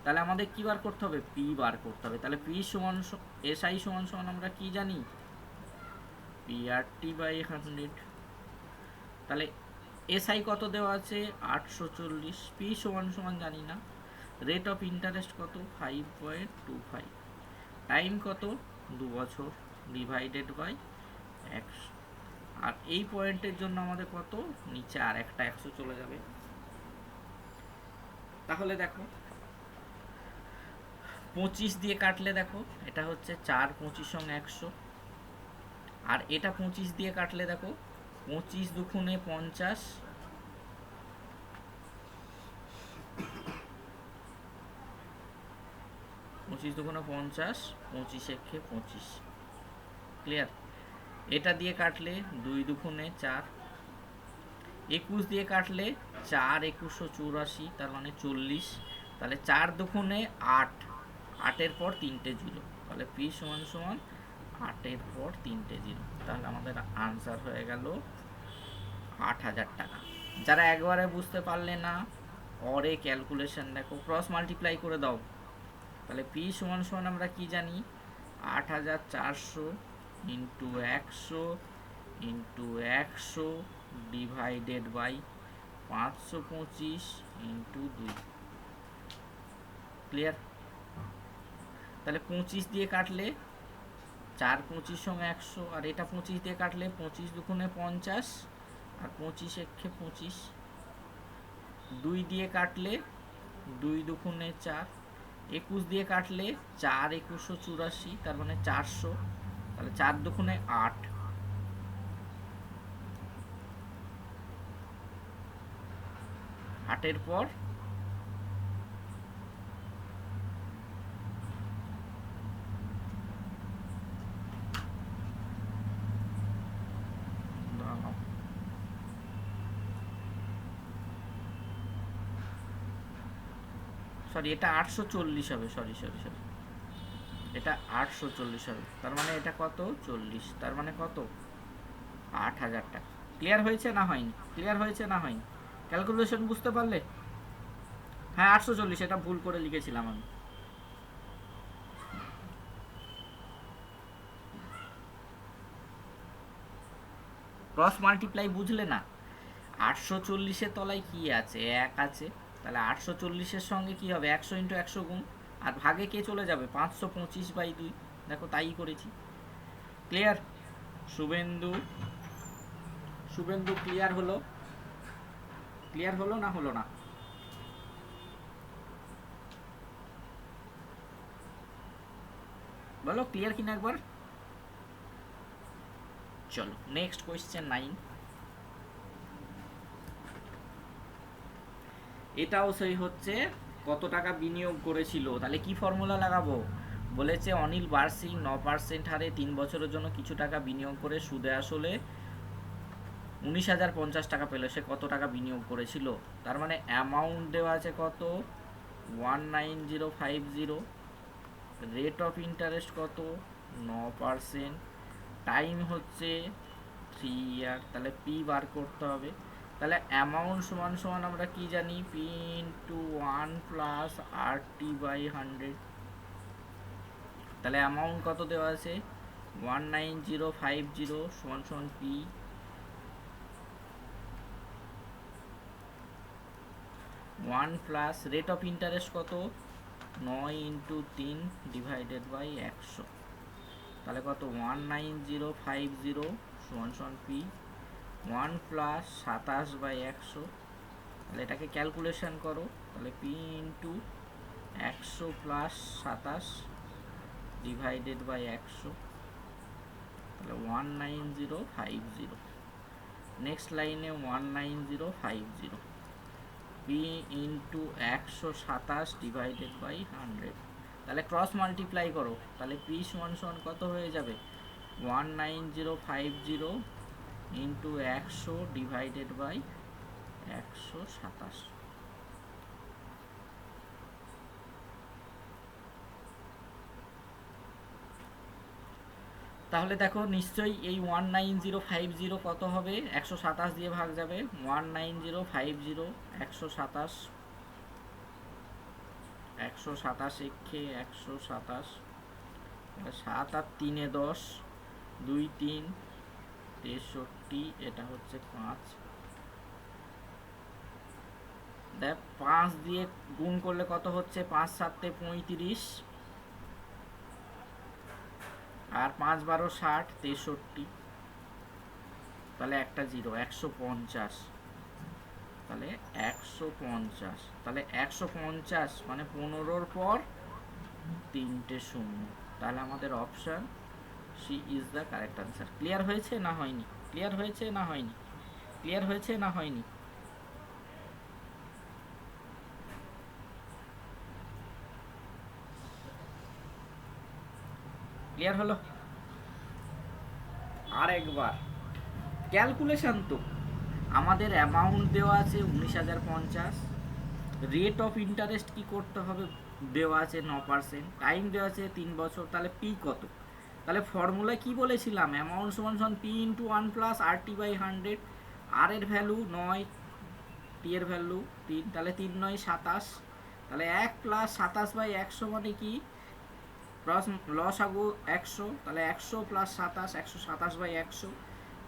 তাহলে আমাদের কি বার করতে হবে? পি বার করতে হবে। তাহলে পি সমান এসআই সমান সমান আমরা কি জানি? PRT/100। তাহলে এসআই কত দেওয়া আছে? 840। পি সমান সমান জানি না। রেট অফ ইন্টারেস্ট কত? 5.25। টাইম কত? 2 বছর, ডিভাইডেড বাই 100। আর এই পয়েন্টের জন্য আমাদের কত? নিচে আর একটা 100 চলে যাবে। তাহলে দেখো 25 দিয়ে কাটলে দেখো এটা হচ্ছে 4, 25 সঙ্গে 100। আর এটা 25 দিয়ে কাটলে দেখো 25 দুগুণে 50, 25 দুগুণে 50, 25 একে 25। ক্লিয়ার? এটা দিয়ে কাটলে 2 দুগুণে 4, 21 দিয়ে কাটলে 4 21 84, তার মানে 40। তাহলে 4 দুগুণে 8, 8-এর পর 3টে জিরো, তাহলে পি সমান সমান 8-এর পর 3টে জিরো। তাহলে আমাদের আনসার হয়ে গেল 8000 টাকা। যারা একবারে বুঝতে পারলে না, পরে ক্যালকুলেশন দেখো, ক্রস মাল্টিপ্লাই করে দাও। তাহলে পি সমান সমান আমরা কি জানি? 8400 into 100 into 100 divided by 525 into 2। Clear? তাহলে 25 দিয়ে কাটলে 4 25 সঙ্গে 100, আর এটা 25 দিয়ে কাটলে 25 দুগুণে 50, আর 25 একে 25। 2 দিয়ে কাটলে 2 দুগুণে 4, 21 দিয়ে কাটলে 4 21 84, তার মানে 400। তাহলে 4 দুগুণে 8, 8-এর পর সরি এটা 840 হবে, সরি সরি সরি, এটা 840 হবে। তার মানে এটা কত? 40। তার মানে কত? 8000 টাকা। ক্লিয়ার হয়েছে না হয়নি? ক্লিয়ার হয়েছে না হয়নি? ক্যালকুলেশন বুঝতে পারলে? হ্যাঁ 840, এটা ভুল করে লিখেছিলাম আমি। ক্রস মাল্টিপ্লাই বুঝলে না? 840-এর তলায় কি আছে? 1 আছে। তাহলে 840-এর সঙ্গে কি হবে? 100 ইন্টু 100 গুণ, আর ভাগে কে চলে যাবে? 525/2। দেখো তাই করেছি। ক্লিয়ার? শুভেন্দু, শুভেন্দু ক্লিয়ার হলো? ক্লিয়ার হলো না হলো না? বলো ক্লিয়ার কিনা একবার। চলো নেক্সট কোয়েশ্চেন 9। এটাও সেই হচ্ছে কত টাকা বিনিয়োগ করেছিল। তাহলে কি ফর্মুলা লাগাবো? বলেছে অনিল বার্ষিক 9% হারে 3 বছরের জন্য কিছু টাকা বিনিয়োগ করে সুদে আসলে 19,050 টাকা পেল। সে কত টাকা বিনিয়োগ করেছিল? তার মানে অ্যামাউন্ট দেওয়া আছে কত? 19050। রেট অফ ইন্টারেস্ট কত? 9%। টাইম হচ্ছে 3 ইয়ার। তাহলে পি বার করতে হবে। তাহলে অ্যামাউন্ট সমান সমান আমরা কি জানি? P into 1 plus RT/100। তাহলে অ্যামাউন্ট কত দেওয়া আছে? 19050 সমান সমান P. 1 plus rate of interest কত? 9 ইন্টু 3 ডিভাইডেড বাই 100। তাহলে কত? 19050 সমান সমান পি। 1 প্লাস 27/100। তাহলে এটাকে ক্যালকুলেশন করো। তাহলে P into 100 plus 27 divided by 100, তাহলে 19050। নেক্সট লাইনে 19050 পি ইন্টু 127 ডিভাইডেড বাই 100, তাহলে ক্রস মাল্টিপ্লাই করো, তাহলে পি সমান সমান কত হয়ে যাবে 19050 ইন্টু 100 ডিভাইডেড বাই 127। তাহলে দেখো নিশ্চয়ই এই 19050 কত হবে, 127 দিয়ে ভাগ যাবে, 19050 127, 127 একে 127, 7 আর 3 10, 2 3 63, এটা হচ্ছে 5। দেখ 5 দিয়ে গুণ করলে কত হচ্ছে, 5 7 35, আর 5 12 60 63, তাহলে একটা জিরো 150, তাহলে 150, তাহলে 150 মানে 15-র পর 3টে শূন্য, তাহলে আমাদের option C is the correct answer. Clear হয়েছে না হয়নি? ক্লিয়ার হয়েছে না হয়নি? ক্লিয়ার হয়েছে না হয়নি? ক্লিয়ার হলো? আর একবার ক্যালকুলেশন তো আমাদের অ্যামাউন্ট দেওয়া আছে 19,050, রেট অফ ইন্টারেস্ট কি করতে হবে দেওয়া আছে 9%, টাইম দেওয়া আছে 3 বছর, তাহলে পি কত? তাহলে ফর্মুলা কি বলেছিলাম, অ্যামাউন্ট সমান সমান P into 1 plus R T by 100, আর এর ভ্যালু 9, টি এর ভ্যালু 3, তাহলে 3 9 27, তাহলে 1 প্লাস 27 বাই 100 মানে কি লস আগু 100, তাহলে 100 প্লাস 27 127 বাই 100,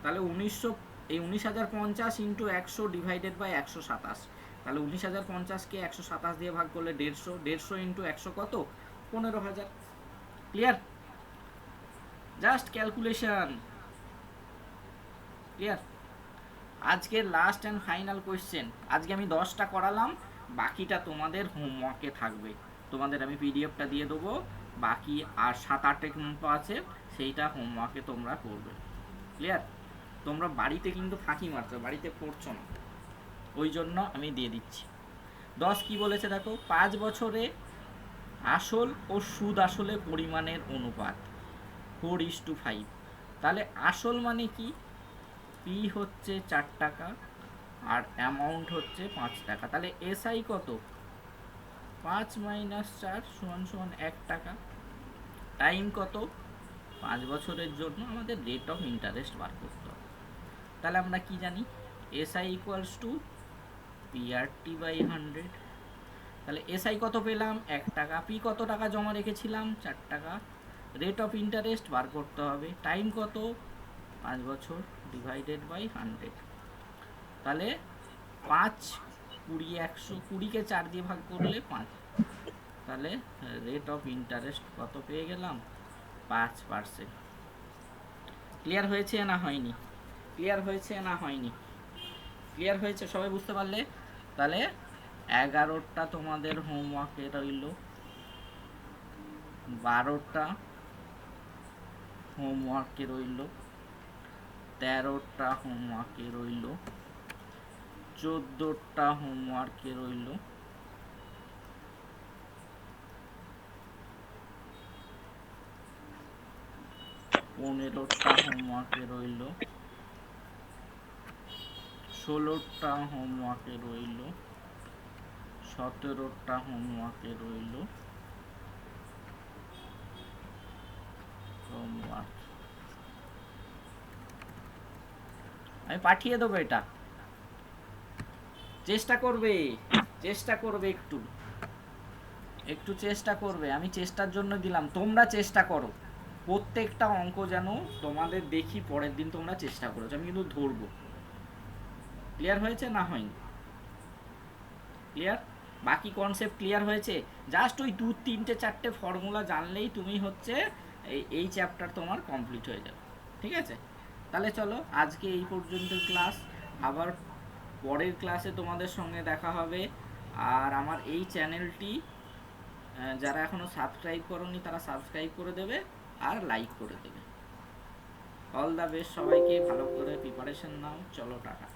তাহলে 19,050 ইন্টু 100 ডিভাইডেড বাই 127, তাহলে 19,050কে 127 দিয়ে ভাগ করলে 150 ইন্টু 100 কত 15,000। ক্লিয়ার? Just calculation. ক্লিয়ার? আজকে লাস্ট অ্যান্ড ফাইনাল কোয়েশ্চেন, আজকে আমি 10টা করালাম, বাকিটা তোমাদের হোমওয়ার্কে থাকবে, তোমাদের আমি পিডিএফটা দিয়ে দেবো, বাকি আর 7-8 কিন্তু আছে, সেইটা হোমওয়ার্কে তোমরা করবে। ক্লিয়ার? তোমরা বাড়িতে কিন্তু ফাঁকি মারছো, বাড়িতে পড়ছো না, ওই জন্য আমি দিয়ে দিচ্ছি। 10 কি বলেছে দেখো, 5 বছরে আসল ও সুদ আসলের পরিমাণের অনুপাত 4:5, তাহলে আসল মানে কি, পি হচ্ছে 4 টাকা আর অ্যামাউন্ট হচ্ছে 5 টাকা, তাহলে এসআই কত 5 মাইনাস 4 সমান সমান 1 টাকা, টাইম কত 5 বছরের জন্য আমাদের রেট অফ ইন্টারেস্ট বার করতে হবে। তাহলে আমরা কি জানি, SI equals to PRT by 100, তাহলে এসআই কত পেলাম 1 টাকা, পি কত টাকা জমা রেখেছিলাম 4 টাকা, রেট অফ ইন্টারেস্ট বার করতে হবে, টাইম কত 5 বছর ডিভাইডেড বাই 100, তাহলে 5 20 100, 20কে 4 দিয়ে ভাগ করলে 5, তাহলে রেট অফ ইন্টারেস্ট কত পেয়ে গেলাম 5%। ক্লিয়ার হয়েছে না হয়নি? ক্লিয়ার হয়েছে না হয়নি? ক্লিয়ার হয়েছে? সবাই বুঝতে পারলে? তাহলে 11টা তোমাদের হোমওয়ার্কে রইল, 12টা হোমওয়ার্কে রইল, 13টা হোমওয়ার্কে রইল, 14টা হোমওয়ার্কে রইল, 15টা হোমওয়ার্কে রইল, 16টা হোমওয়ার্কে রইল, 17টা হোমওয়ার্কে রইল, হোমওয়ার্ক আমি পাঠিয়ে দেবো, এটা চেষ্টা করবে, চেষ্টা করবে, একটু একটু চেষ্টা করবে, আমি চেষ্টার জন্য দিলাম, তোমরা চেষ্টা করো, প্রত্যেকটা অঙ্ক যেন তোমাদের দেখি পরের দিন তোমরা চেষ্টা করেছো, আমি কিন্তু ধরবো। ক্লিয়ার হয়েছে না হয়নি? ক্লিয়ার? বাকি কনসেপ্ট ক্লিয়ার হয়েছে? জাস্ট ওই 2 3 4টে ফর্মুলা জানলেই তুমি হচ্ছে এই চ্যাপ্টার তোমার কমপ্লিট হয়ে যাবে। ঠিক আছে? তাহলে চলো আজকে এই পর্যন্ত ক্লাস, আবার পরের ক্লাসে তোমাদের সঙ্গে দেখা হবে। আর আমার এই চ্যানেলটি যারা এখনও সাবস্ক্রাইব করোনি তারা সাবস্ক্রাইব করে দেবে আর লাইক করে দেবে। অল দ্য বেস্ট সবাইকে, ভালো করে প্রিপারেশন নাও, চলো টাটা।